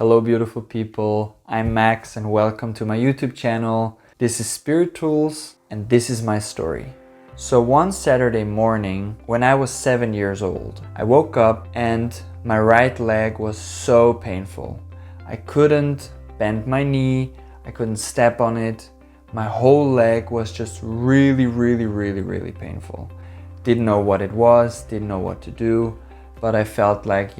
Hello beautiful people, I'm Max and welcome to my YouTube channel. This is Spirit Tools and this is my story. So one Saturday morning when I was 7 years old, I woke up and my right leg was so painful. I couldn't bend my knee, I couldn't step on it. My whole leg was just really painful. Didn't know what it was, didn't know what to do, but I felt like,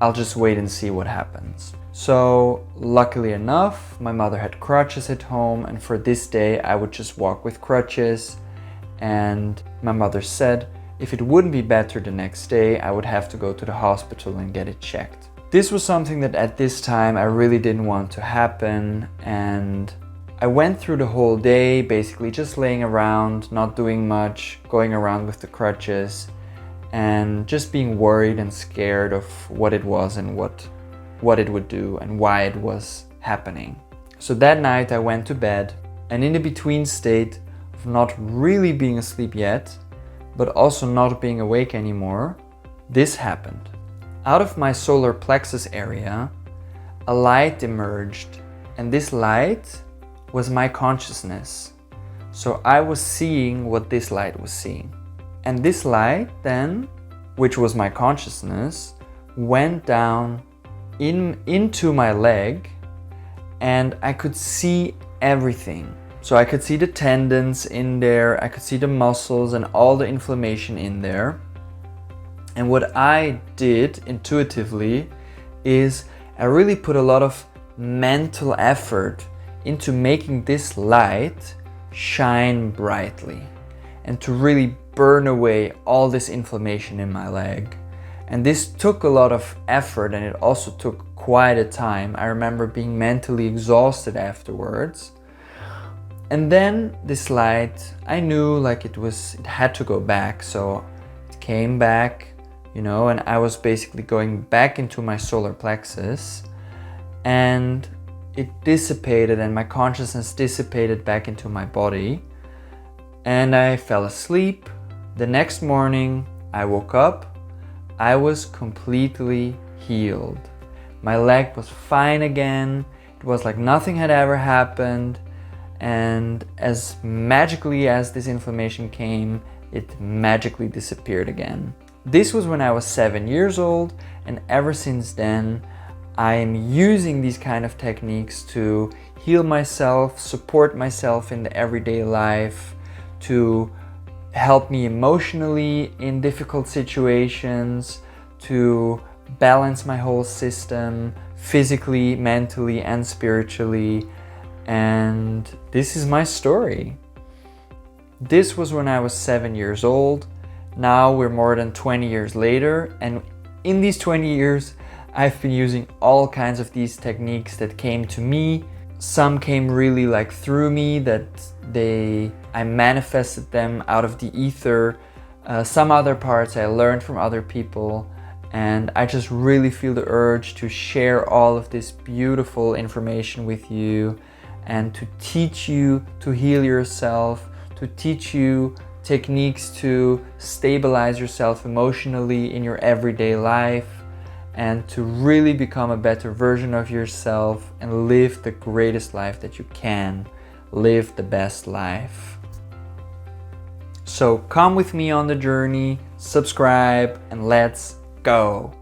I'll just wait and see what happens. So luckily enough, my mother had crutches at home, and for this day I would just walk with crutches. And my mother said if it wouldn't be better the next day, I would have to go to the hospital and get it checked. This was something that at this time I really didn't want to happen, and I went through the whole day basically just laying around, not doing much, going around with the crutches and just being worried and scared of what it was and what it would do and why it was happening. So that night I went to bed, and in the between state of not really being asleep yet, but also not being awake anymore, this happened. Out of my solar plexus area, a light emerged, and this light was my consciousness. So I was seeing what this light was seeing. And this light then, which was my consciousness, went down into my leg, and I could see everything. So I could see the tendons in there, I could see the muscles and all the inflammation in there. And what I did intuitively is I really put a lot of mental effort into making this light shine brightly and to really burn away all this inflammation in my leg. And this took a lot of effort, and it also took quite a time. I remember being mentally exhausted afterwards. And then this light, I knew like it had to go back, so it came back, and I was basically going back into my solar plexus, and it dissipated, and my consciousness dissipated back into my body, and I fell asleep. The next morning I woke up, I was completely healed. My leg was fine again, it was like nothing had ever happened, and as magically as this inflammation came, it magically disappeared again. This was when I was 7 years old, and ever since then I am using these kind of techniques to heal myself, support myself in the everyday life, to help me emotionally in difficult situations, to balance my whole system physically, mentally, and spiritually. And this is my story. This was when I was 7 years old. Now we're more than 20 years later, and in these 20 years I've been using all kinds of these techniques that came to me. Some came really like through me, that I manifested them out of the ether. Some other parts I learned from other people, and I just really feel the urge to share all of this beautiful information with you and to teach you to heal yourself, to teach you techniques to stabilize yourself emotionally in your everyday life, and to really become a better version of yourself and live the greatest life that you can. Live the best life. So come with me on the journey, subscribe, and let's go.